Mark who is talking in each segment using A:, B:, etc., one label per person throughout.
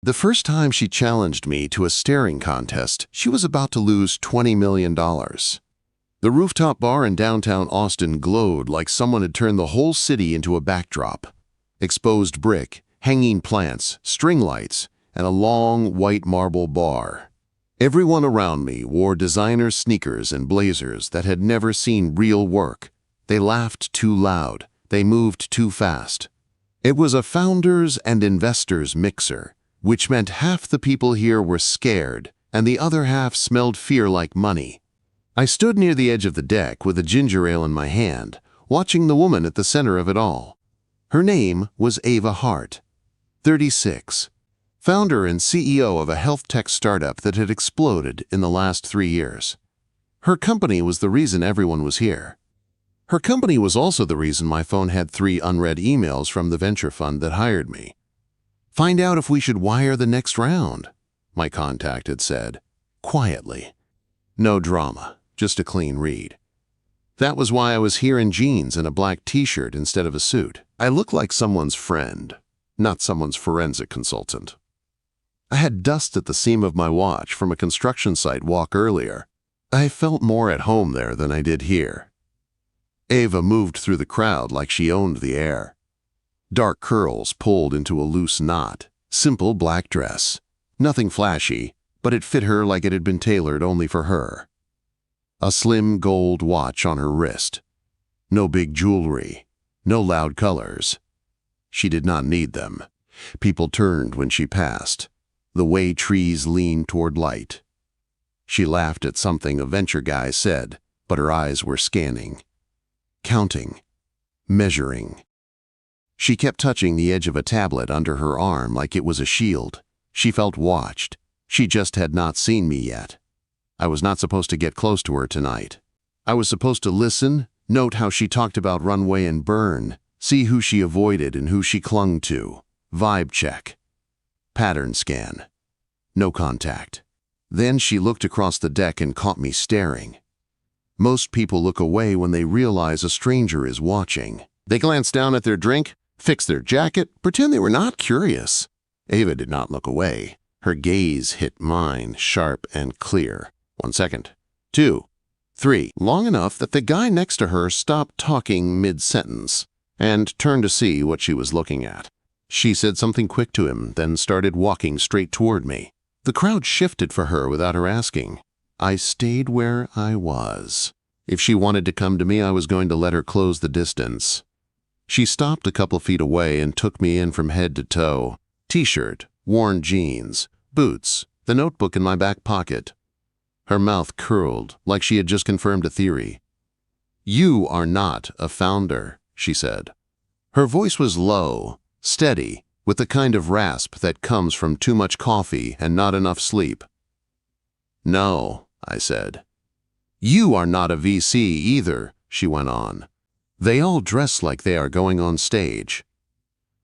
A: The first time she challenged me to a staring contest, she was about to lose $20 million. The rooftop bar in downtown Austin glowed like someone had turned the whole city into a backdrop. Exposed brick, hanging plants, string lights, and a long white marble bar. Everyone around me wore designer sneakers and blazers that had never seen real work. They laughed too loud. They moved too fast. It was a founders and investors mixer, which meant half the people here were scared and the other half smelled fear like money. I stood near the edge of the deck with a ginger ale in my hand, watching the woman at the center of it all. Her name was Ava Hart, 36, founder and CEO of a health tech startup that had exploded in the last 3 years. Her company was the reason everyone was here. Her company was also the reason my phone had 3 unread emails from the venture fund that hired me. "Find out if we should wire the next round," my contact had said, quietly. No drama, just a clean read. That was why I was here in jeans and a black t-shirt instead of a suit. I looked like someone's friend, not someone's forensic consultant. I had dust at the seam of my watch from a construction site walk earlier. I felt more at home there than I did here. Ava moved through the crowd like she owned the air. Dark curls pulled into a loose knot, simple black dress. Nothing flashy, but it fit her like it had been tailored only for her. A slim gold watch on her wrist. No big jewelry, no loud colors. She did not need them. People turned when she passed, the way trees leaned toward light. She laughed at something a venture guy said, but her eyes were scanning. Counting, measuring. She kept touching the edge of a tablet under her arm like it was a shield. She felt watched. She just had not seen me yet. I was not supposed to get close to her tonight. I was supposed to listen, note how she talked about runway and burn, see who she avoided and who she clung to. Vibe check. Pattern scan. No contact. Then she looked across the deck and caught me staring. Most people look away when they realize a stranger is watching. They glance down at their drink, fix their jacket, pretend they were not curious. Ava did not look away. Her gaze hit mine, sharp and clear. 1 second. 2. 3. Long enough that the guy next to her stopped talking mid-sentence and turned to see what she was looking at. She said something quick to him, then started walking straight toward me. The crowd shifted for her without her asking. I stayed where I was. If she wanted to come to me, I was going to let her close the distance. She stopped a couple feet away and took me in from head to toe. T-shirt, worn jeans, boots, the notebook in my back pocket. Her mouth curled like she had just confirmed a theory. "You are not a founder," she said. Her voice was low, steady, with the kind of rasp that comes from too much coffee and not enough sleep. "No," I said. "You are not a VC either," she went on. "They all dress like they are going on stage."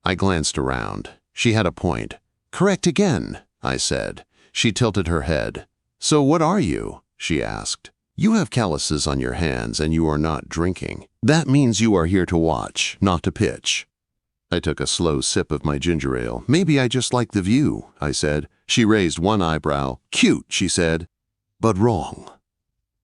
A: I glanced around. She had a point. "Correct again," I said. She tilted her head. "So what are you?" she asked. "You have calluses on your hands and you are not drinking. That means you are here to watch, not to pitch." I took a slow sip of my ginger ale. "Maybe I just like the view," I said. She raised one eyebrow. "Cute," she said, "but wrong."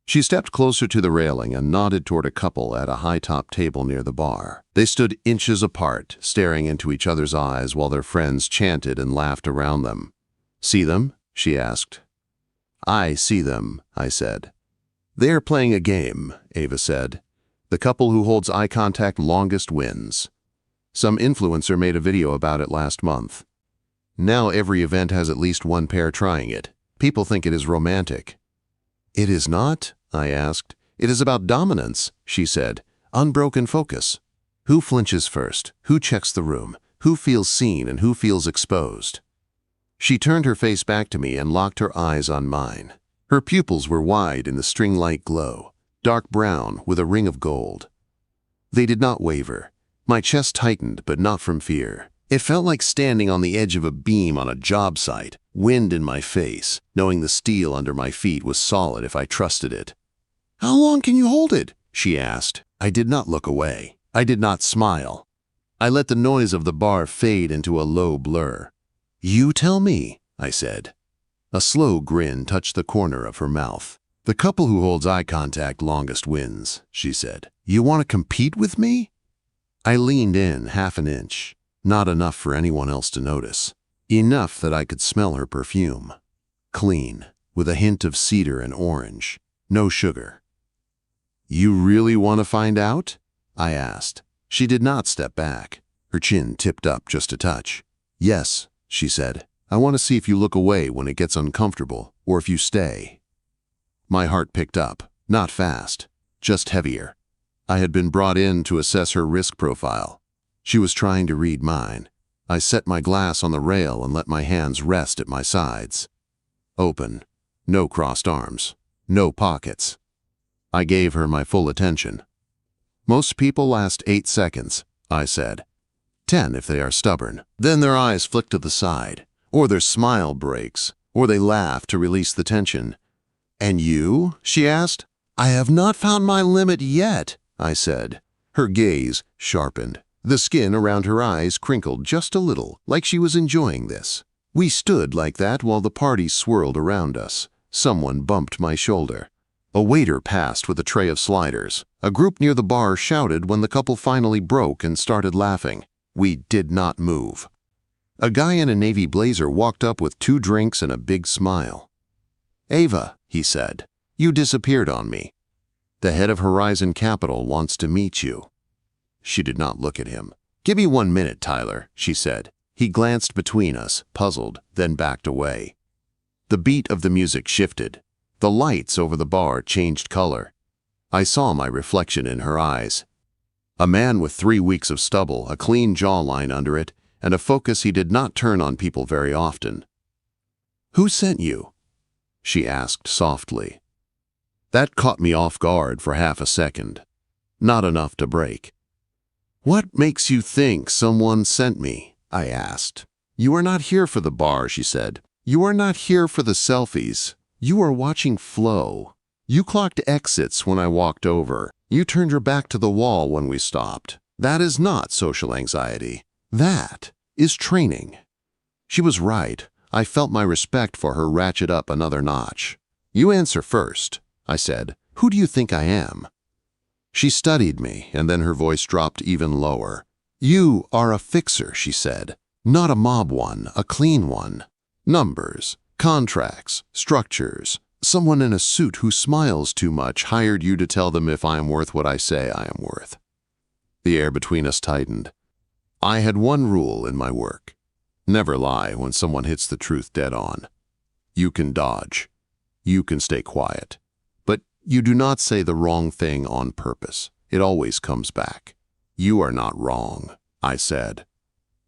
A: She stepped closer to the railing and nodded toward a couple at a high-top table near the bar. They stood inches apart, staring into each other's eyes while their friends chanted and laughed around them. "See them?" she asked. "I see them," I said. "They are playing a game," Ava said. "The couple who holds eye contact longest wins. Some influencer made a video about it last month. Now every event has at least one pair trying it. People think it is romantic." "It is not?" I asked. "It is about dominance," she said. "Unbroken focus. Who flinches first? Who checks the room? Who feels seen and who feels exposed?" She turned her face back to me and locked her eyes on mine. Her pupils were wide in the string-light glow, dark brown with a ring of gold. They did not waver. My chest tightened, but not from fear. It felt like standing on the edge of a beam on a job site, wind in my face, knowing the steel under my feet was solid if I trusted it. "How long can you hold it?" she asked. I did not look away. I did not smile. I let the noise of the bar fade into a low blur. You tell me, I said. A slow grin touched the corner of her mouth. The couple who holds eye contact longest wins, she said. You want to compete with me? I leaned in half an inch, not enough for anyone else to notice. Enough that I could smell her perfume. Clean, with a hint of cedar and orange. No sugar. You really want to find out? I asked. She did not step back. Her chin tipped up just a touch. Yes, she said. I want to see if you look away when it gets uncomfortable, or if you stay. My heart picked up, not fast, just heavier. I had been brought in to assess her risk profile. She was trying to read mine. I set my glass on the rail and let my hands rest at my sides. Open, no crossed arms, no pockets. I gave her my full attention. Most people last 8 seconds, I said. 10 if they are stubborn. Then their eyes flick to the side, or their smile breaks, or they laugh to release the tension. And you? She asked. I have not found my limit yet, I said. Her gaze sharpened. The skin around her eyes crinkled just a little, like she was enjoying this. We stood like that while the party swirled around us. Someone bumped my shoulder. A waiter passed with a tray of sliders. A group near the bar shouted when the couple finally broke and started laughing. We did not move. A guy in a navy blazer walked up with 2 drinks and a big smile. Ava, he said, you disappeared on me. The head of Horizon Capital wants to meet you. She did not look at him. Give me 1 minute, Tyler, she said. He glanced between us, puzzled, then backed away. The beat of the music shifted. The lights over the bar changed color. I saw my reflection in her eyes. A man with 3 weeks of stubble, a clean jawline under it, and a focus he did not turn on people very often. Who sent you? She asked softly. That caught me off guard for half a second. Not enough to break. What makes you think someone sent me? I asked. You are not here for the bar, she said. You are not here for the selfies. You are watching flow. You clocked exits when I walked over. You turned your back to the wall when we stopped. That is not social anxiety. That is training. She was right. I felt my respect for her ratchet up another notch. You answer first, I said. Who do you think I am? She studied me, and then her voice dropped even lower. You are a fixer, she said. Not a mob one, a clean one. Numbers, contracts, structures. Someone in a suit who smiles too much hired you to tell them if I am worth what I say I am worth. The air between us tightened. I had one rule in my work. Never lie when someone hits the truth dead on. You can dodge. You can stay quiet. But you do not say the wrong thing on purpose. It always comes back. You are not wrong, I said.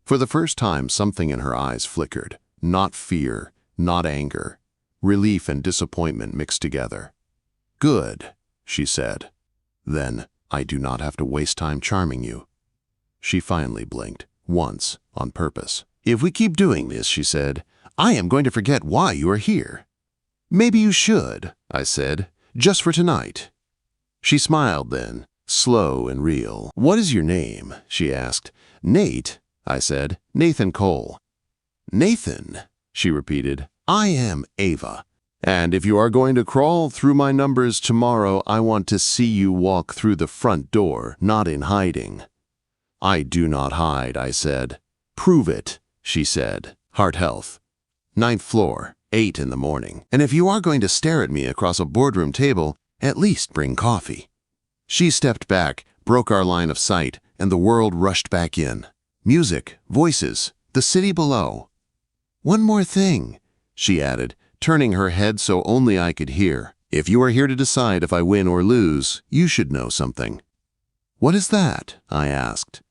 A: For the first time, something in her eyes flickered. Not fear, not anger. Relief and disappointment mixed together. Good, she said. Then I do not have to waste time charming you. She finally blinked, once, on purpose. If we keep doing this, she said, I am going to forget why you are here. Maybe you should, I said, just for tonight. She smiled then, slow and real. What is your name? She asked. Nate, I said. Nathan Cole. Nathan, she repeated. I am Ava. And if you are going to crawl through my numbers tomorrow, I want to see you walk through the front door, not in hiding. I do not hide, I said. Prove it, she said. Heart Health. 9th floor, 8 in the morning. And if you are going to stare at me across a boardroom table, at least bring coffee. She stepped back, broke our line of sight, and the world rushed back in. Music, voices, the city below. One more thing, she added, turning her head so only I could hear. If you are here to decide if I win or lose, you should know something. What is that? I asked.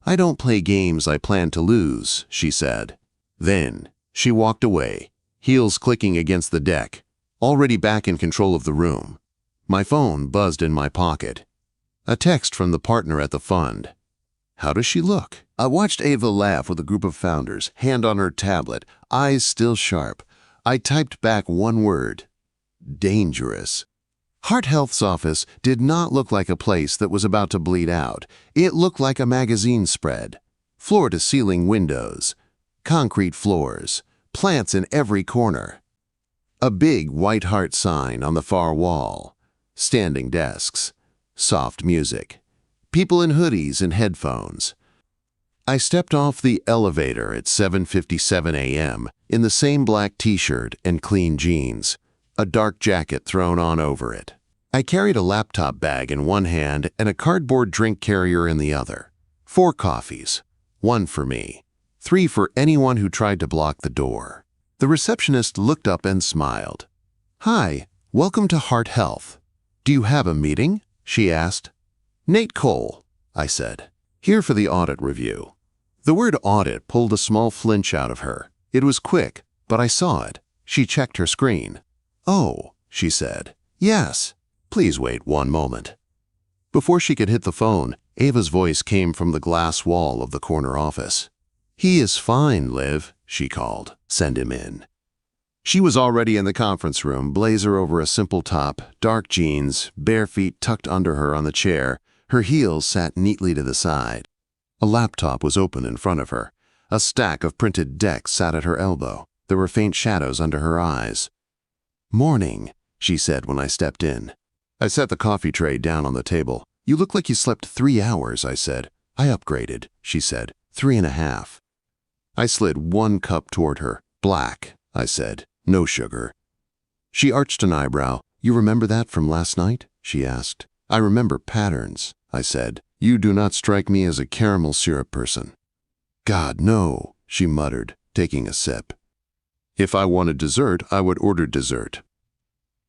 A: I don't play games I plan to lose, she said. Then she walked away, heels clicking against the deck, already back in control of the room. My phone buzzed in my pocket. A text from the partner at the fund. How does she look? I watched Ava laugh with a group of founders, hand on her tablet, eyes still sharp. I typed back one word. Dangerous. Heart Health's office did not look like a place that was about to bleed out. It looked like a magazine spread. Floor-to-ceiling windows. concrete floors, plants in every corner. A big white heart sign on the far wall, standing desks, soft music, people in hoodies and headphones. I stepped off the elevator at 7:57 a.m. in the same black t-shirt and clean jeans, a dark jacket thrown on over it. I carried a laptop bag in one hand and a cardboard drink carrier in the other. 4 coffees, 1 for me, 3 for anyone who tried to block the door. The receptionist looked up and smiled. "Hi, welcome to Heart Health. Do you have a meeting?" she asked. "Nate Cole," I said. "Here for the audit review." The word audit pulled a small flinch out of her. It was quick, but I saw it. She checked her screen. "Oh," she said. "Yes. Please wait 1 moment." Before she could hit the phone, Ava's voice came from the glass wall of the corner office. "He is fine, Liv," she called. "Send him in." She was already in the conference room, blazer over a simple top, dark jeans, bare feet tucked under her on the chair. Her heels sat neatly to the side. A laptop was open in front of her. A stack of printed decks sat at her elbow. There were faint shadows under her eyes. "Morning," she said when I stepped in. I set the coffee tray down on the table. "You look like you slept 3 hours," I said. "I upgraded," she said. 3.5. I slid 1 cup toward her. "Black," I said. "No sugar." She arched an eyebrow. "You remember that from last night?" she asked. "I remember patterns," I said. "You do not strike me as a caramel syrup person." "God, no," she muttered, taking a sip. "If I wanted dessert, I would order dessert."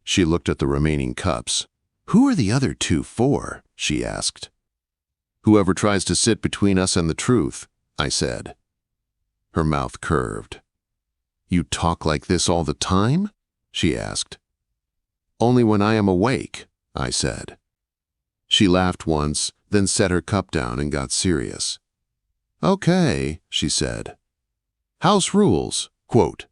A: She looked at the remaining cups. "Who are the other 2 for?" she asked. "Whoever tries to sit between us and the truth," I said. Her mouth curved. "You talk like this all the time?" she asked. "Only when I am awake," I said. She laughed once, then set her cup down and got serious. "Okay," she said. "House rules, quote."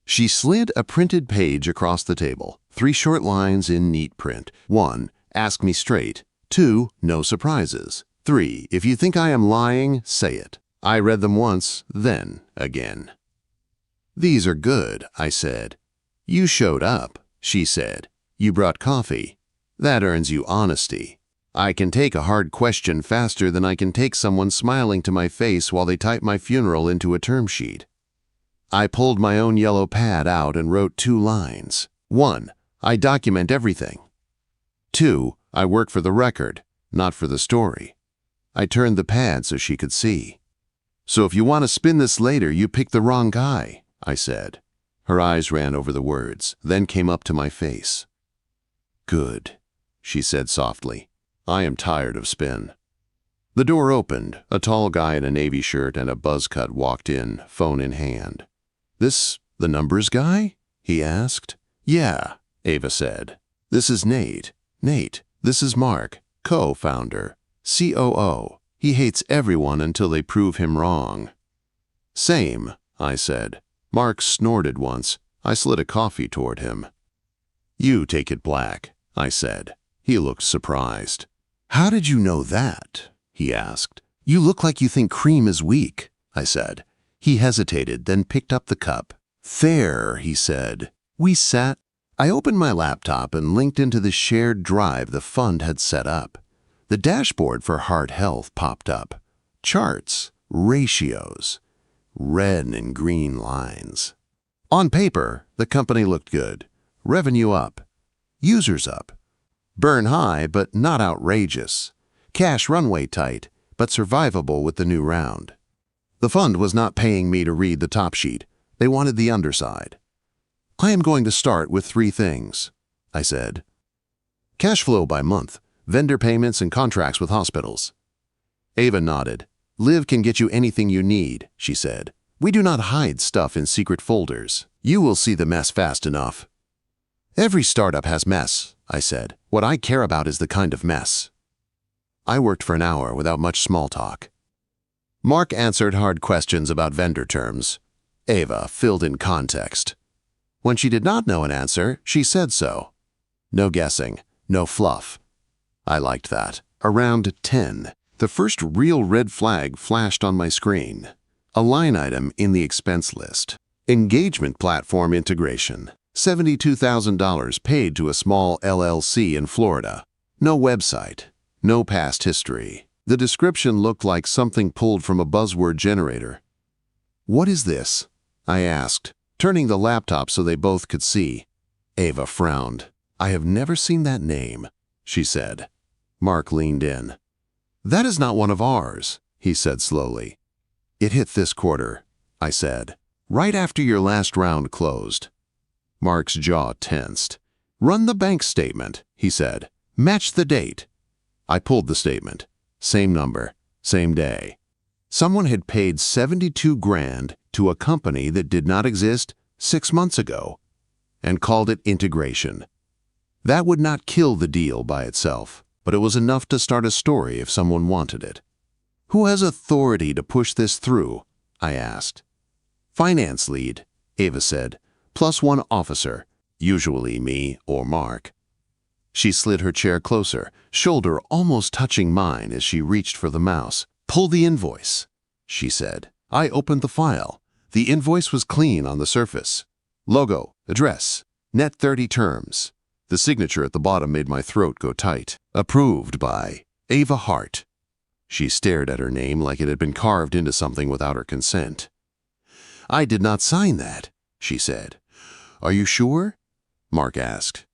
A: She slid a printed page across the table, 3 short lines in neat print. 1, ask me straight. 2, no surprises. 3, if you think I am lying, say it. I read them once, then again. "These are good," I said. "You showed up," she said. "You brought coffee. That earns you honesty. I can take a hard question faster than I can take someone smiling to my face while they type my funeral into a term sheet." I pulled my own yellow pad out and wrote 2 lines. 1, I document everything. 2, I work for the record, not for the story. I turned the pad so she could see. "So if you want to spin this later, you picked the wrong guy," I said. Her eyes ran over the words, then came up to my face. "Good," she said softly. "I am tired of spin." The door opened. A tall guy in a navy shirt and a buzz cut walked in, phone in hand. "This the numbers guy?" he asked. "Yeah," Ava said. "This is Nate. Nate, this is Mark, co-founder, COO. He hates everyone until they prove him wrong." "Same," I said. Mark snorted once. I slid a coffee toward him. "You take it black," I said. He looked surprised. "How did you know that?" he asked. "You look like you think cream is weak," I said. He hesitated, then picked up the cup. "Fair," he said. We sat. I opened my laptop and linked into the shared drive the fund had set up. The dashboard for Heart Health popped up. Charts, ratios, red and green lines. On paper, the company looked good. Revenue up. Users up. Burn high, but not outrageous. Cash runway tight, but survivable with the new round. The fund was not paying me to read the top sheet. They wanted the underside. "I am going to start with 3 things," I said. "Cash flow by month, vendor payments and contracts with hospitals." Ava nodded. "Liv can get you anything you need," she said. "We do not hide stuff in secret folders. You will see the mess fast enough." "Every startup has mess," I said. "What I care about is the kind of mess." I worked for an hour without much small talk. Mark answered hard questions about vendor terms. Ava filled in context. When she did not know an answer, she said so. No guessing, no fluff. I liked that. Around 10, the first real red flag flashed on my screen. A line item in the expense list. Engagement platform integration. $72,000 paid to a small LLC in Florida. No website. No past history. The description looked like something pulled from a buzzword generator. "What is this?" I asked, turning the laptop so they both could see. Ava frowned. "I have never seen that name," she said. Mark leaned in. "That is not one of ours," he said slowly. "It hit this quarter," I said, "right after your last round closed." Mark's jaw tensed. "Run the bank statement," he said. "Match the date." I pulled the statement. Same number, same day. Someone had paid $72,000 to a company that did not exist 6 months ago and called it integration. That would not kill the deal by itself, but it was enough to start a story if someone wanted it. "Who has authority to push this through?" I asked. "Finance lead," Ava said, "plus one officer, usually me or Mark." She slid her chair closer, shoulder almost touching mine as she reached for the mouse. "Pull the invoice," she said. I opened the file. The invoice was clean on the surface. Logo, address, net 30 terms. The signature at the bottom made my throat go tight. Approved by Ava Hart. She stared at her name like it had been carved into something without her consent. "I did not sign that," she said. "Are you sure?" Mark asked.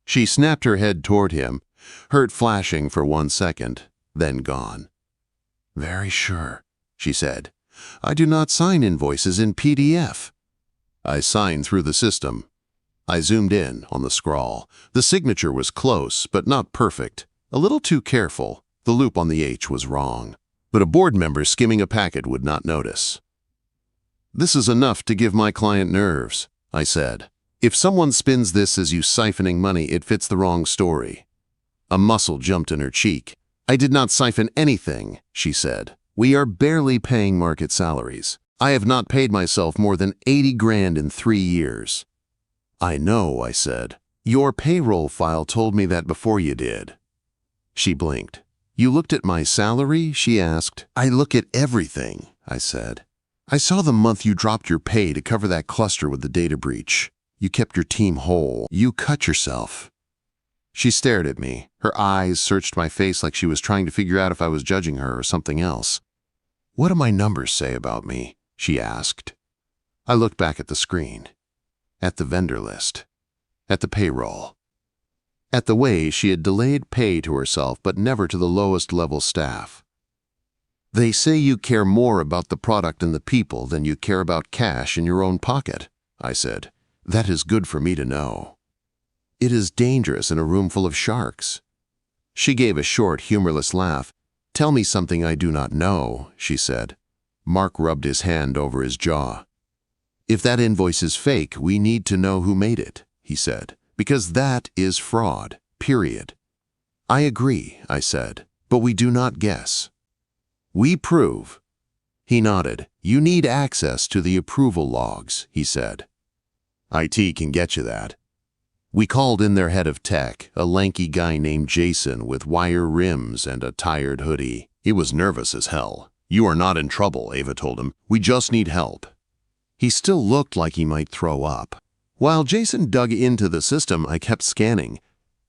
A: She snapped her head toward him, her flashing for 1 second, then gone. "Very sure," she said. "I do not sign invoices in PDF." I signed through the system. I zoomed in on the scrawl. The signature was close, but not perfect. A little too careful. The loop on the H was wrong. But a board member skimming a packet would not notice. "This is enough to give my client nerves," I said. "If someone spins this as you siphoning money, it fits the wrong story." A muscle jumped in her cheek. "I did not siphon anything," she said. "We are barely paying market salaries. I have not paid myself more than $80,000 in 3 years. "I know," I said. "Your payroll file told me that before you did." She blinked. "You looked at my salary?" she asked. "I look at everything," I said. "I saw the month you dropped your pay to cover that cluster with the data breach. You kept your team whole. You cut yourself." She stared at me. Her eyes searched my face like she was trying to figure out if I was judging her or something else. "What do my numbers say about me?" she asked. I looked back at the screen. At the vendor list. At the payroll. At the way she had delayed pay to herself but never to the lowest level staff. "They say you care more about the product and the people than you care about cash in your own pocket," I said. "That is good for me to know." "It is dangerous in a room full of sharks." She gave a short, humorless laugh. "Tell me something I do not know," she said. Mark rubbed his hand over his jaw. "If that invoice is fake, we need to know who made it," he said, "because that is fraud, period." "I agree," I said, "but we do not guess. We prove." He nodded. "You need access to the approval logs," he said. "IT can get you that." We called in their head of tech, a lanky guy named Jason with wire rims and a tired hoodie. He was nervous as hell. "You are not in trouble," Ava told him. "We just need help." He still looked like he might throw up. While Jason dug into the system, I kept scanning.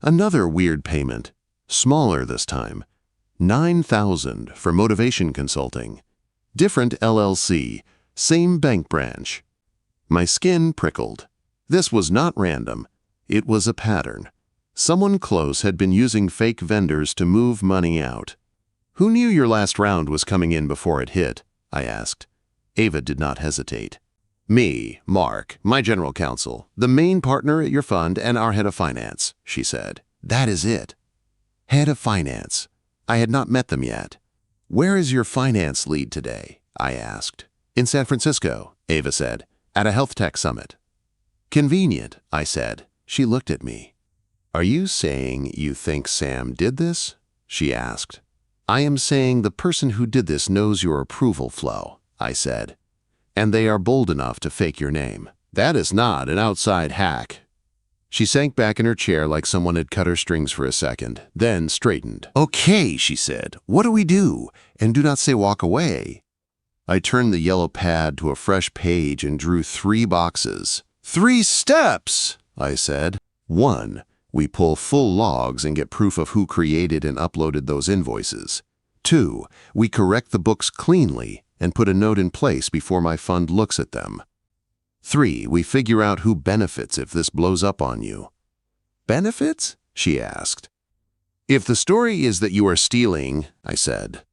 A: Another weird payment. Smaller this time. $9,000 for motivation consulting. Different LLC. Same bank branch. My skin prickled. This was not random. It was a pattern. Someone close had been using fake vendors to move money out. "Who knew your last round was coming in before it hit?" I asked. Ava did not hesitate. "Me, Mark, my general counsel, the main partner at your fund, and our head of finance," she said. "That is it." Head of finance. I had not met them yet. "Where is your finance lead today?" I asked. "In San Francisco," Ava said, "at a health tech summit." "Convenient," I said. She looked at me. "Are you saying you think Sam did this?" she asked. "I am saying the person who did this knows your approval flow," I said. "And they are bold enough to fake your name. That is not an outside hack." She sank back in her chair like someone had cut her strings for a second, then straightened. "Okay," she said. "What do we do? And do not say walk away." I turned the yellow pad to a fresh page and drew 3 boxes. 3 steps, I said. 1. We pull full logs and get proof of who created and uploaded those invoices. 2. We correct the books cleanly and put a note in place before my fund looks at them. 3. We figure out who benefits if this blows up on you. Benefits? She asked. If the story is that you are stealing, I said,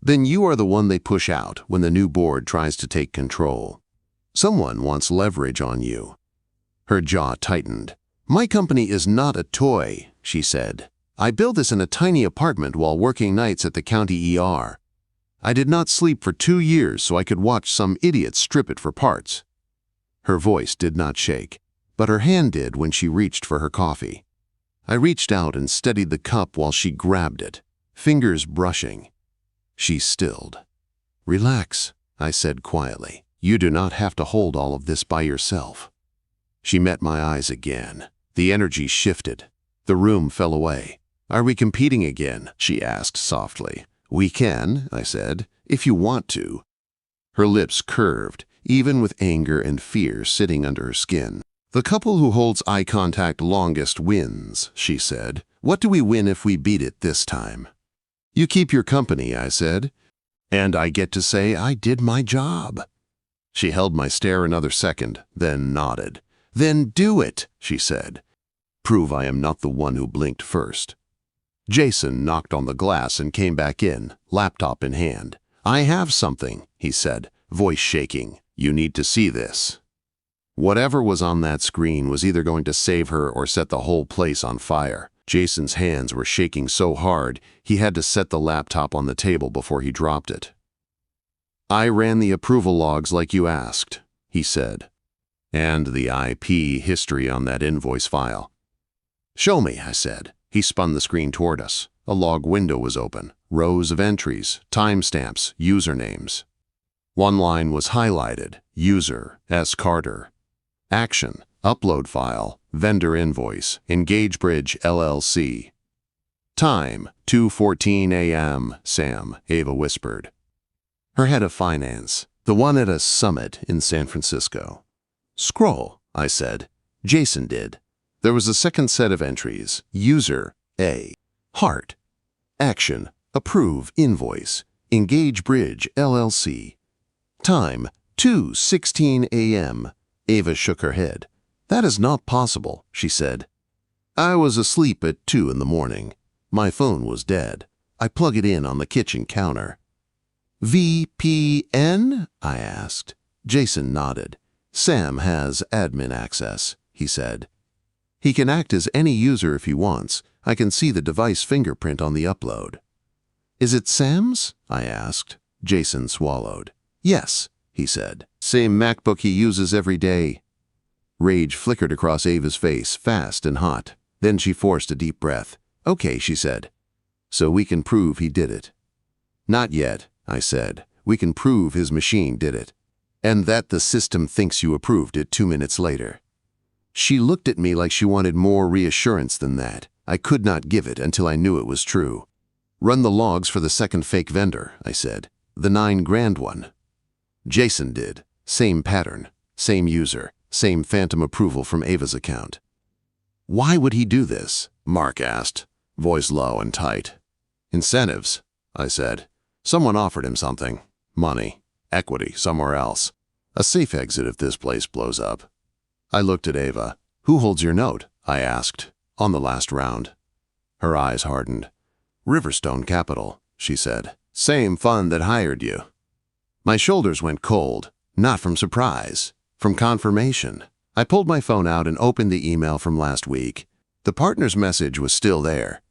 A: then you are the one they push out when the new board tries to take control. Someone wants leverage on you. Her jaw tightened. My company is not a toy, she said. I built this in a tiny apartment while working nights at the county ER. I did not sleep for 2 years so I could watch some idiot strip it for parts. Her voice did not shake, but her hand did when she reached for her coffee. I reached out and steadied the cup while she grabbed it, fingers brushing. She stilled. Relax, I said quietly. You do not have to hold all of this by yourself. She met my eyes again. The energy shifted. The room fell away. Are we competing again? She asked softly. We can, I said, if you want to. Her lips curved, even with anger and fear sitting under her skin. The couple who holds eye contact longest wins, she said. What do we win if we beat it this time? You keep your company, I said, and I get to say I did my job. She held my stare another second, then nodded. Then do it, she said. Prove I am not the one who blinked first. Jason knocked on the glass and came back in, laptop in hand. I have something, he said, voice shaking. You need to see this. Whatever was on that screen was either going to save her or set the whole place on fire. Jason's hands were shaking so hard, he had to set the laptop on the table before he dropped it. I ran the approval logs like you asked, he said, and the IP history on that invoice file. Show me, I said. He spun the screen toward us. A log window was open, rows of entries, timestamps, usernames. One line was highlighted, user, S. Carter. Action, upload file, vendor invoice, EngageBridge LLC. Time, 2:14 a.m., Sam, Ava whispered. Her head of finance, the one at a summit in San Francisco. Scroll, I said. Jason did. There was a second set of entries, user, A. Heart. Action, approve invoice, EngageBridge LLC. Time, 2:16 a.m., Ava shook her head. That is not possible, she said. I was asleep at 2 in the morning. My phone was dead. I plug it in on the kitchen counter. VPN? I asked. Jason nodded. Sam has admin access, he said. He can act as any user if he wants. I can see the device fingerprint on the upload. Is it Sam's? I asked. Jason swallowed. Yes, he said. Same MacBook he uses every day. Rage flickered across Ava's face, fast and hot. Then she forced a deep breath. Okay, she said. So we can prove he did it. Not yet, I said. We can prove his machine did it. And that the system thinks you approved it 2 minutes later. She looked at me like she wanted more reassurance than that. I could not give it until I knew it was true. Run the logs for the second fake vendor, I said. The $9,000 one. Jason did. Same pattern, same user, same phantom approval from Ava's account. Why would he do this? Mark asked, voice low and tight. Incentives, I said. Someone offered him something. Money, equity, somewhere else. A safe exit if this place blows up. I looked at Ava. Who holds your note? I asked, on the last round. Her eyes hardened. Riverstone Capital, she said. Same fund that hired you. My shoulders went cold, not from surprise, from confirmation. I pulled my phone out and opened the email from last week. The partner's message was still there.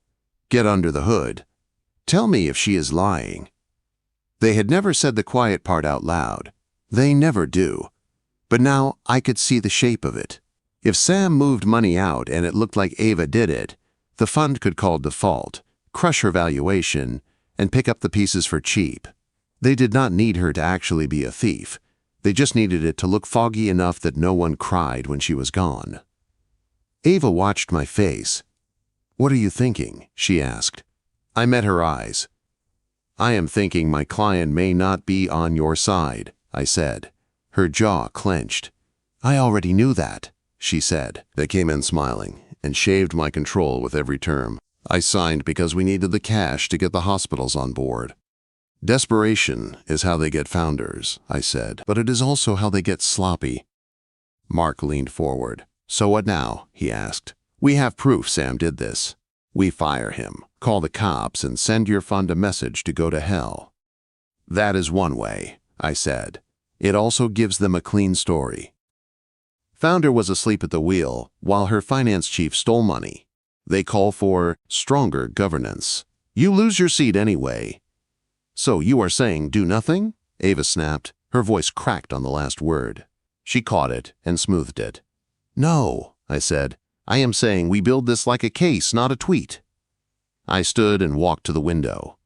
A: Get under the hood. Tell me if she is lying. They had never said the quiet part out loud. They never do. But now I could see the shape of it. If Sam moved money out and it looked like Ava did it, the fund could call default, crush her valuation, and pick up the pieces for cheap. They did not need her to actually be a thief. They just needed it to look foggy enough that no one cried when she was gone. Ava watched my face. What are you thinking? She asked. I met her eyes. I am thinking my client may not be on your side, I said. Her jaw clenched. I already knew that, she said. They came in smiling and shaved my control with every term. I signed because we needed the cash to get the hospitals on board. Desperation is how they get founders, I said, but it is also how they get sloppy. Mark leaned forward. So what now? He asked. We have proof Sam did this. We fire him, call the cops, and send your fund a message to go to hell. That is one way, I said. It also gives them a clean story. Founder was asleep at the wheel while her finance chief stole money. They call for stronger governance. You lose your seat anyway. So you are saying do nothing? Ava snapped. Her voice cracked on the last word. She caught it and smoothed it. No, I said. I am saying we build this like a case, not a tweet. I stood and walked to the window.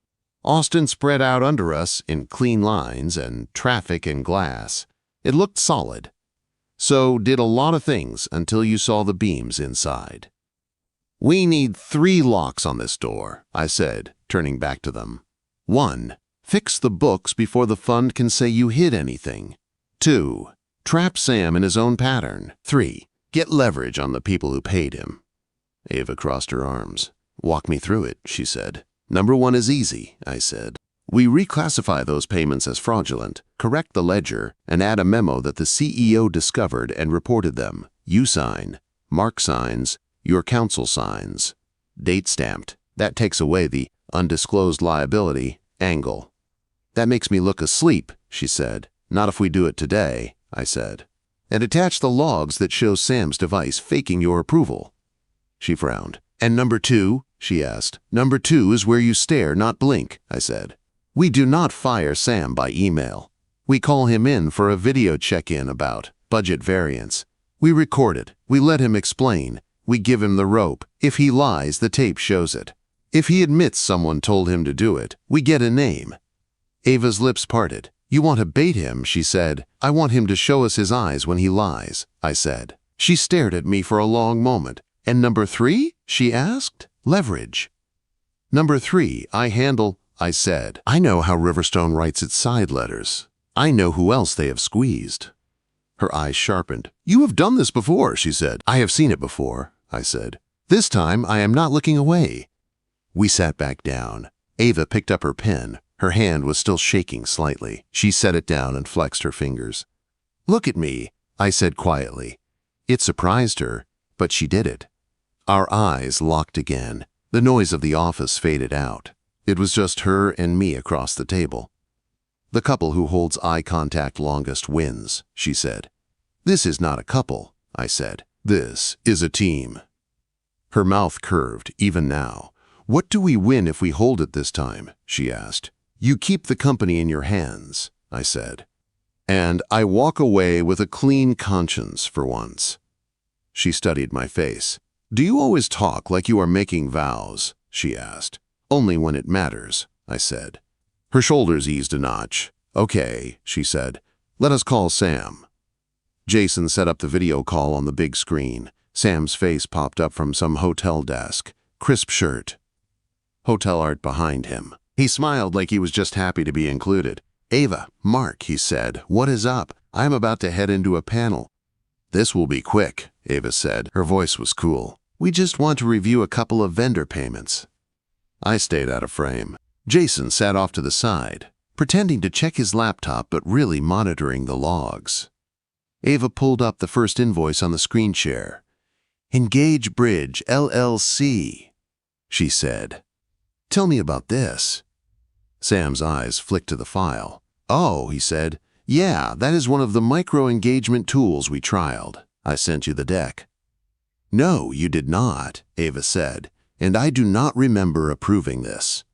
A: Austin spread out under us in clean lines and traffic and glass. It looked solid. So did a lot of things until you saw the beams inside. We need 3 locks on this door, I said, turning back to them. 1. Fix the books before the fund can say you hid anything. 2. Trap Sam in his own pattern. 3. Get leverage on the people who paid him. Ava crossed her arms. Walk me through it, she said. Number 1 is easy, I said. We reclassify those payments as fraudulent, correct the ledger, and add a memo that the CEO discovered and reported them. You sign. Mark signs. Your counsel signs. Date stamped. That takes away the undisclosed liability angle. That makes me look asleep, she said. Not if we do it today, I said. And attach the logs that show Sam's device faking your approval. She frowned. And number 2, she asked. Number 2 is where you stare, not blink, I said. We do not fire Sam by email. We call him in for a video check-in about budget variance. We record it. We let him explain. We give him the rope. If he lies, the tape shows it. If he admits someone told him to do it, we get a name. Ava's lips parted. You want to bait him, she said. I want him to show us his eyes when he lies, I said. She stared at me for a long moment. And number 3? She asked. Leverage. Number 3, I handle, I said. I know how Riverstone writes its side letters. I know who else they have squeezed. Her eyes sharpened. You have done this before, she said. I have seen it before, I said. This time I am not looking away. We sat back down. Ava picked up her pen. Her hand was still shaking slightly. She set it down and flexed her fingers. Look at me, I said quietly. It surprised her, but she did it. Our eyes locked again. The noise of the office faded out. It was just her and me across the table. The couple who holds eye contact longest wins, she said. This is not a couple, I said. This is a team. Her mouth curved, even now. What do we win if we hold it this time? She asked. You keep the company in your hands, I said. And I walk away with a clean conscience for once. She studied my face. Do you always talk like you are making vows? She asked. Only when it matters, I said. Her shoulders eased a notch. Okay, she said. Let us call Sam. Jason set up the video call on the big screen. Sam's face popped up from some hotel desk. Crisp shirt. Hotel art behind him. He smiled like he was just happy to be included. Ava, Mark, he said, what is up? I am about to head into a panel. This will be quick, Ava said. Her voice was cool. We just want to review a couple of vendor payments. I stayed out of frame. Jason sat off to the side, pretending to check his laptop but really monitoring the logs. Ava pulled up the first invoice on the screen share. Engage Bridge, LLC, she said. Tell me about this. Sam's eyes flicked to the file. Oh, he said. Yeah, that is one of the micro-engagement tools we trialed. I sent you the deck. No, you did not, Ava said, and I do not remember approving this.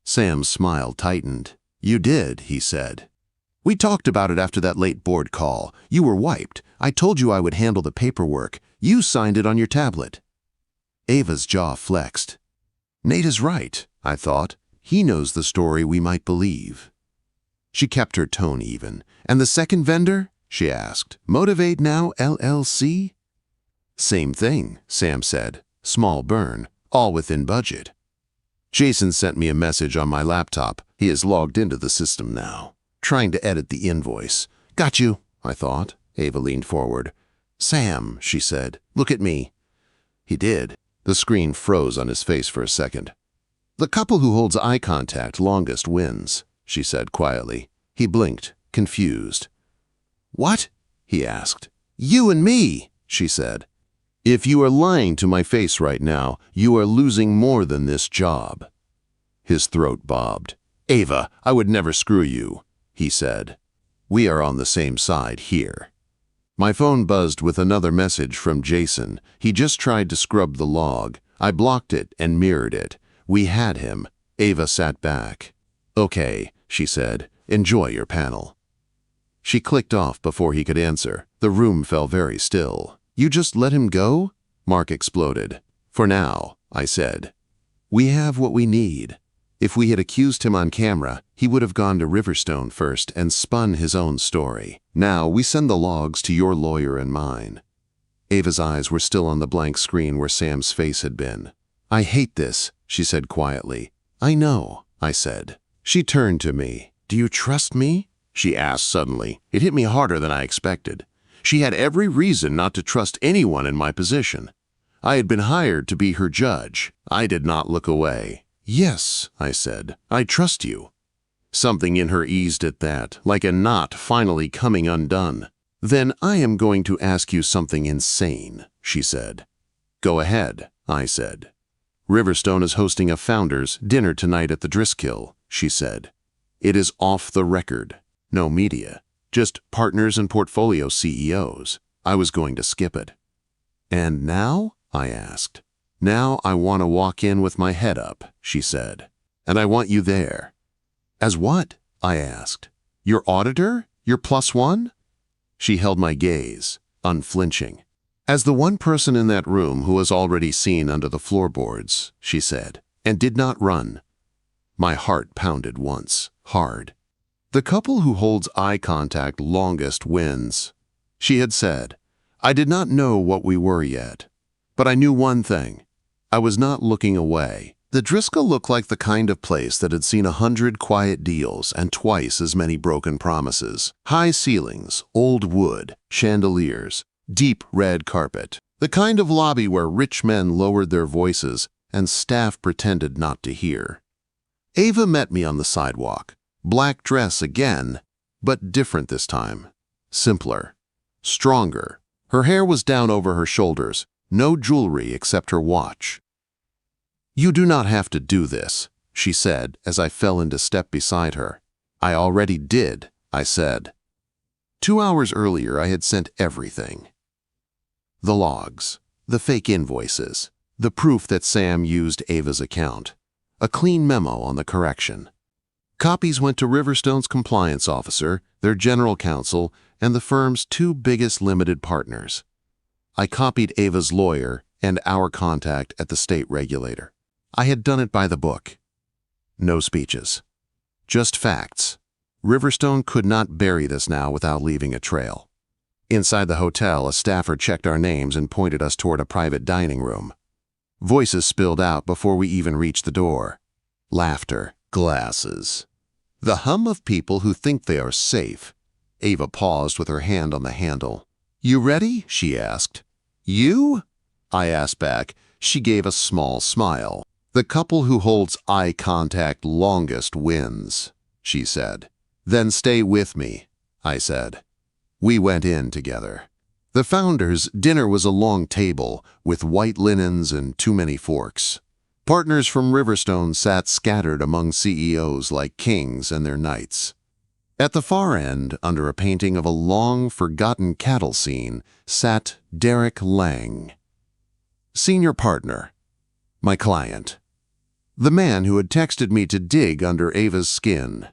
A: Sam's smile tightened. You did, he said. We talked about it after that late board call. You were wiped. I told you I would handle the paperwork. You signed it on your tablet. Ava's jaw flexed. Nate is right, I thought. He knows the story we might believe. She kept her tone even. And the second vendor? She asked. Motivate Now, LLC? Same thing, Sam said. Small burn, all within budget. Jason sent me a message on my laptop. He is logged into the system now, trying to edit the invoice. Got you, I thought. Ava leaned forward. Sam, she said, look at me. He did. The screen froze on his face for a second. The couple who holds eye contact longest wins, she said quietly. He blinked, confused. What? He asked. You and me, she said. If you are lying to my face right now, you are losing more than this job. His throat bobbed. Ava, I would never screw you, he said. We are on the same side here. My phone buzzed with another message from Jason. He just tried to scrub the log. I blocked it and mirrored it. We had him. Ava sat back. Okay, she said. Enjoy your panel. She clicked off before he could answer. The room fell very still. You just let him go? Mark exploded. For now, I said. We have what we need. If we had accused him on camera, he would have gone to Riverstone first and spun his own story. Now we send the logs to your lawyer and mine. Ava's eyes were still on the blank screen where Sam's face had been. I hate this, she said quietly. I know, I said. She turned to me. Do you trust me? She asked suddenly. It hit me harder than I expected. She had every reason not to trust anyone in my position. I had been hired to be her judge. I did not look away. Yes, I said. I trust you. Something in her eased at that, like a knot finally coming undone. Then I am going to ask you something insane, she said. Go ahead, I said. Riverstone is hosting a founders' dinner tonight at the Driskill, she said. It is off the record. No media. Just partners and portfolio CEOs. I was going to skip it. And now? I asked. Now I want to walk in with my head up, she said. And I want you there. As what? I asked. Your auditor? Your +1? She held my gaze, unflinching. As the one person in that room who was already seen under the floorboards, she said, and did not run. My heart pounded once, hard. The couple who holds eye contact longest wins, she had said. I did not know what we were yet, but I knew one thing. I was not looking away. The Driskill looked like the kind of place that had seen 100 quiet deals and twice as many broken promises. High ceilings, old wood, chandeliers, deep red carpet. The kind of lobby where rich men lowered their voices and staff pretended not to hear. Ava met me on the sidewalk. Black dress again, but different this time. Simpler. Stronger. Her hair was down over her shoulders. No jewelry except her watch. You do not have to do this, she said as I fell into step beside her. I already did, I said. 2 hours earlier I had sent everything. The logs, the fake invoices, the proof that Sam used Ava's account, a clean memo on the correction. Copies went to Riverstone's compliance officer, their general counsel, and the firm's 2 biggest limited partners. I copied Ava's lawyer and our contact at the state regulator. I had done it by the book. No speeches. Just facts. Riverstone could not bury this now without leaving a trail. Inside the hotel, a staffer checked our names and pointed us toward a private dining room. Voices spilled out before we even reached the door. Laughter. Glasses. The hum of people who think they are safe. Ava paused with her hand on the handle. You ready? She asked. You? I asked back. She gave a small smile. The couple who holds eye contact longest wins, she said. Then stay with me, I said. We went in together. The founders' dinner was a long table with white linens and too many forks. Partners from Riverstone sat scattered among CEOs like kings and their knights. At the far end, under a painting of a long-forgotten cattle scene, sat Derek Lang, senior partner, my client, the man who had texted me to dig under Ava's skin.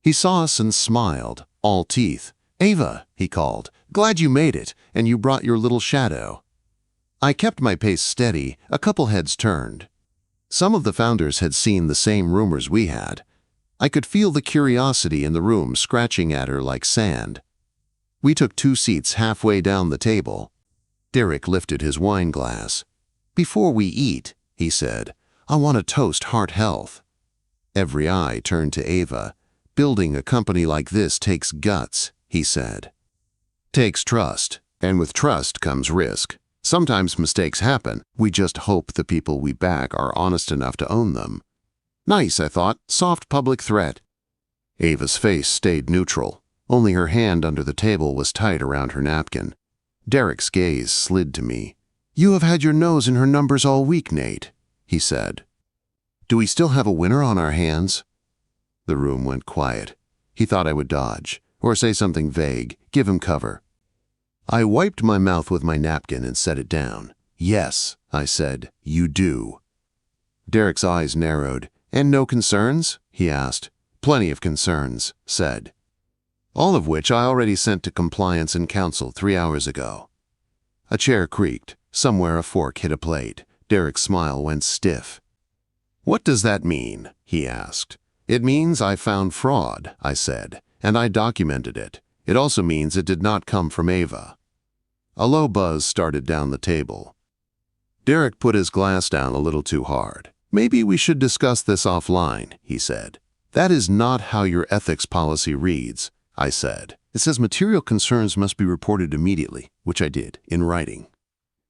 A: He saw us and smiled, all teeth. Ava, he called, glad you made it, and you brought your little shadow. I kept my pace steady, a couple heads turned. Some of the founders had seen the same rumors we had. I could feel the curiosity in the room scratching at her like sand. We took 2 seats halfway down the table. Derek lifted his wine glass. Before we eat, he said, I want to toast heart health. Every eye turned to Ava. "Building a company like this takes guts," he said. "Takes trust, and with trust comes risk. Sometimes mistakes happen. We just hope the people we back are honest enough to own them." Nice, I thought. Soft public threat. Ava's face stayed neutral. Only her hand under the table was tight around her napkin. Derek's gaze slid to me. "You have had your nose in her numbers all week, Nate," he said. "Do we still have a winner on our hands?" The room went quiet. He thought I would dodge, or say something vague, give him cover. I wiped my mouth with my napkin and set it down. "Yes," I said, "you do." Derek's eyes narrowed. "And no concerns?" he asked. "Plenty of concerns," said. "All of which I already sent to compliance and counsel 3 hours ago." A chair creaked. Somewhere a fork hit a plate. Derek's smile went stiff. "What does that mean?" he asked. "It means I found fraud," I said, "and I documented it. It also means it did not come from Ava." A low buzz started down the table. Derek put his glass down a little too hard. "Maybe we should discuss this offline," he said. "That is not how your ethics policy reads," I said. "It says material concerns must be reported immediately," which I did, in writing.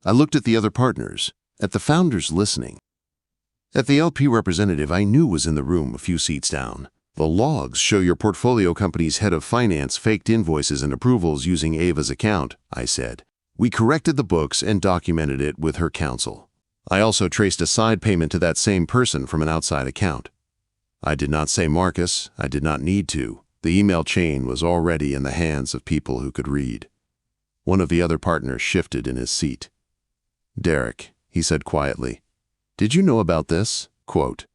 A: I looked at the other partners, at the founders listening. At the LP representative I knew was in the room a few seats down. "The logs show your portfolio company's head of finance faked invoices and approvals using Ava's account," I said. "We corrected the books and documented it with her counsel. I also traced a side payment to that same person from an outside account." I did not say Marcus. I did not need to. The email chain was already in the hands of people who could read. One of the other partners shifted in his seat. "Derek," he said quietly, "did you know about this?" Quote.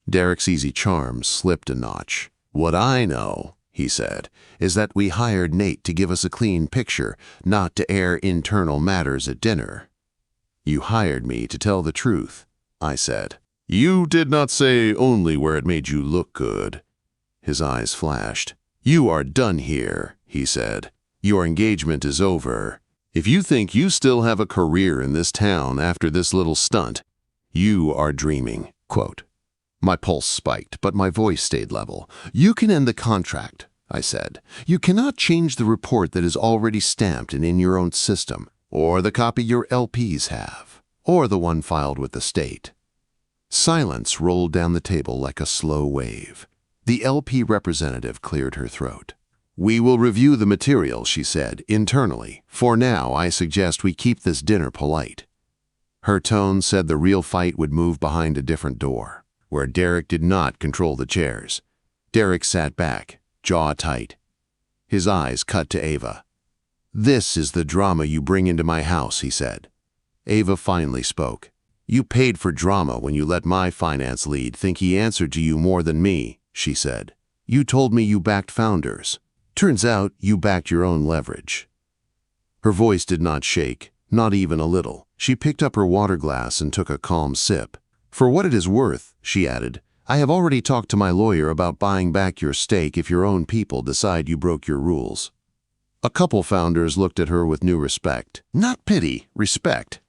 A: Derek's easy charm slipped a notch. "What I know," he said, "is that we hired Nate to give us a clean picture, not to air internal matters at dinner." "You hired me to tell the truth," I said. "You did not say only where it made you look good." His eyes flashed. "You are done here," he said. "Your engagement is over. If you think you still have a career in this town after this little stunt, you are dreaming." Quote. My pulse spiked, but my voice stayed level. "You can end the contract," I said. "You cannot change the report that is already stamped and in your own system, or the copy your LPs have, or the one filed with the state." Silence rolled down the table like a slow wave. The LP representative cleared her throat. "We will review the material," she said, "internally. For now, I suggest we keep this dinner polite." Her tone said the real fight would move behind a different door, where Derek did not control the chairs. Derek sat back, jaw tight. His eyes cut to Ava. "This is the drama you bring into my house," he said. Ava finally spoke. "You paid for drama when you let my finance lead think he answered to you more than me," she said. "You told me you backed founders. Turns out you backed your own leverage." Her voice did not shake, not even a little. She picked up her water glass and took a calm sip. "For what it is worth," she added, "I have already talked to my lawyer about buying back your stake if your own people decide you broke your rules." A couple founders looked at her with new respect. Not pity, respect.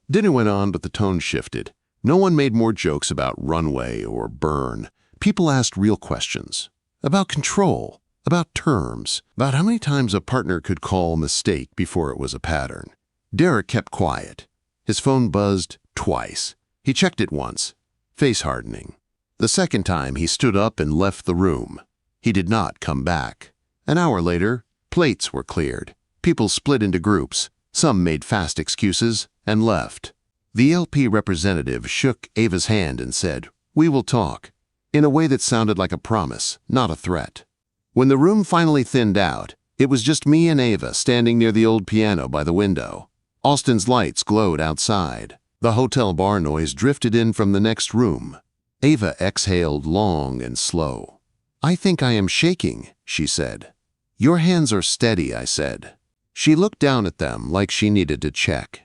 A: Dinner went on, but the tone shifted. No one made more jokes about runway or burn. People asked real questions. About control, about terms, about how many times a partner could call mistake before it was a pattern. Derek kept quiet. His phone buzzed twice. He checked it once, face hardening. The second time, he stood up and left the room. He did not come back. An hour later, plates were cleared. People split into groups. Some made fast excuses and left. The LP representative shook Ava's hand and said, "We will talk," in a way that sounded like a promise, not a threat. When the room finally thinned out, it was just me and Ava standing near the old piano by the window. Austin's lights glowed outside. The hotel bar noise drifted in from the next room. Ava exhaled long and slow. "I think I am shaking," she said. "Your hands are steady," I said. She looked down at them like she needed to check.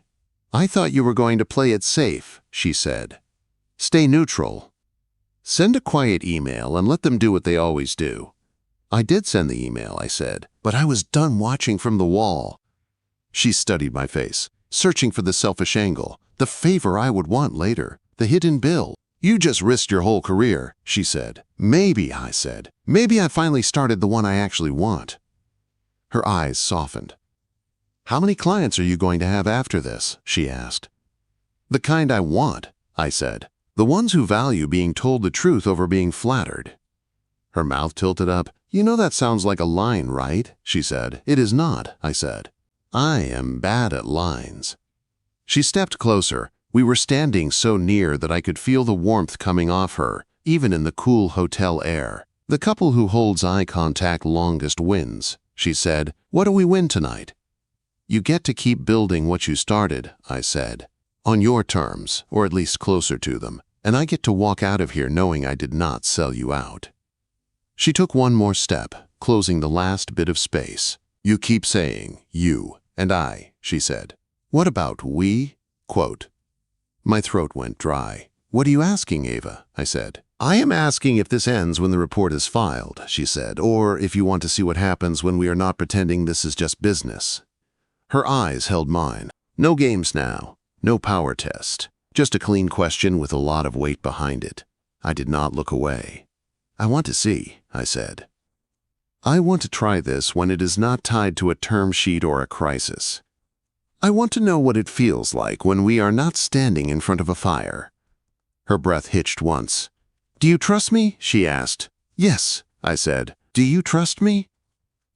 A: "I thought you were going to play it safe," she said. "Stay neutral. Send a quiet email and let them do what they always do." "I did send the email," I said, "but I was done watching from the wall." She studied my face, searching for the selfish angle, the favor I would want later, the hidden bill. You just risked your whole career, she said. Maybe, I said. Maybe I finally started the one I actually want. Her eyes softened. How many clients are you going to have after this? She asked. The kind I want, I said. The ones who value being told the truth over being flattered. Her mouth tilted up. You know that sounds like a line, right? She said. It is not, I said. I am bad at lines. She stepped closer. We were standing so near that I could feel the warmth coming off her, even in the cool hotel air. The couple who holds eye contact longest wins, she said. What do we win tonight? You get to keep building what you started, I said. On your terms, or at least closer to them, and I get to walk out of here knowing I did not sell you out. She took one more step, closing the last bit of space. You keep saying, you and I, she said. What about we? Quote. My throat went dry. What are you asking, Ava? I said. I am asking if this ends when the report is filed, she said, or if you want to see what happens when we are not pretending this is just business. Her eyes held mine. No games now. No power test. Just a clean question with a lot of weight behind it. I did not look away. I want to see, I said. I want to try this when it is not tied to a term sheet or a crisis. I want to know what it feels like when we are not standing in front of a fire. Her breath hitched once. Do you trust me? She asked. Yes, I said. Do you trust me?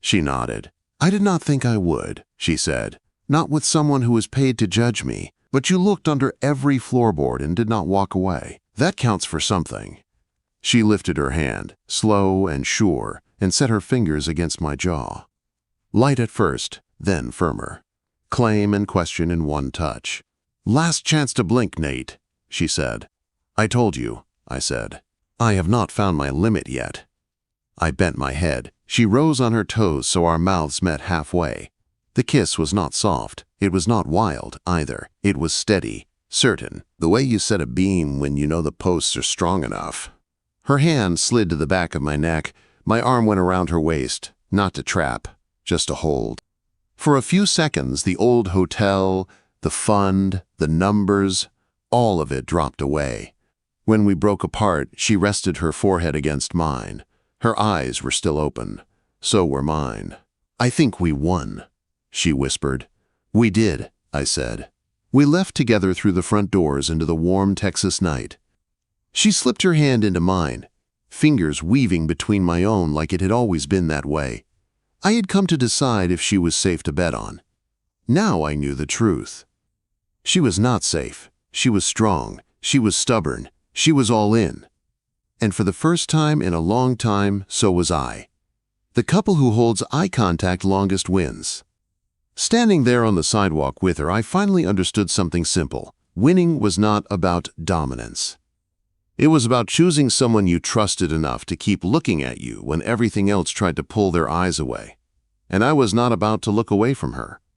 A: She nodded. I did not think I would, she said. Not with someone who is paid to judge me, but you looked under every floorboard and did not walk away. That counts for something. She lifted her hand, slow and sure, and set her fingers against my jaw. Light at first, then firmer. Claim and question in one touch. Last chance to blink, Nate, she said. I told you, I said. I have not found my limit yet. I bent my head. She rose on her toes so our mouths met halfway. The kiss was not soft. It was not wild, either. It was steady, certain, the way you set a beam when you know the posts are strong enough. Her hand slid to the back of my neck. My arm went around her waist, not to trap, just to hold. For a few seconds, the old hotel, the fund, the numbers, all of it dropped away. When we broke apart, she rested her forehead against mine. Her eyes were still open. So were mine. I think we won, she whispered. We did, I said. We left together through the front doors into the warm Texas night. She slipped her hand into mine, fingers weaving between my own like it had always been that way. I had come to decide if she was safe to bet on. Now I knew the truth. She was not safe. She was strong. She was stubborn. She was all in. And for the first time in a long time, so was I. The couple who holds eye contact longest wins. Standing there on the sidewalk with her, I finally understood something simple. Winning was not about dominance. It was about choosing someone you trusted enough to keep looking at you when everything else tried to pull their eyes away. And I was not about to look away from her.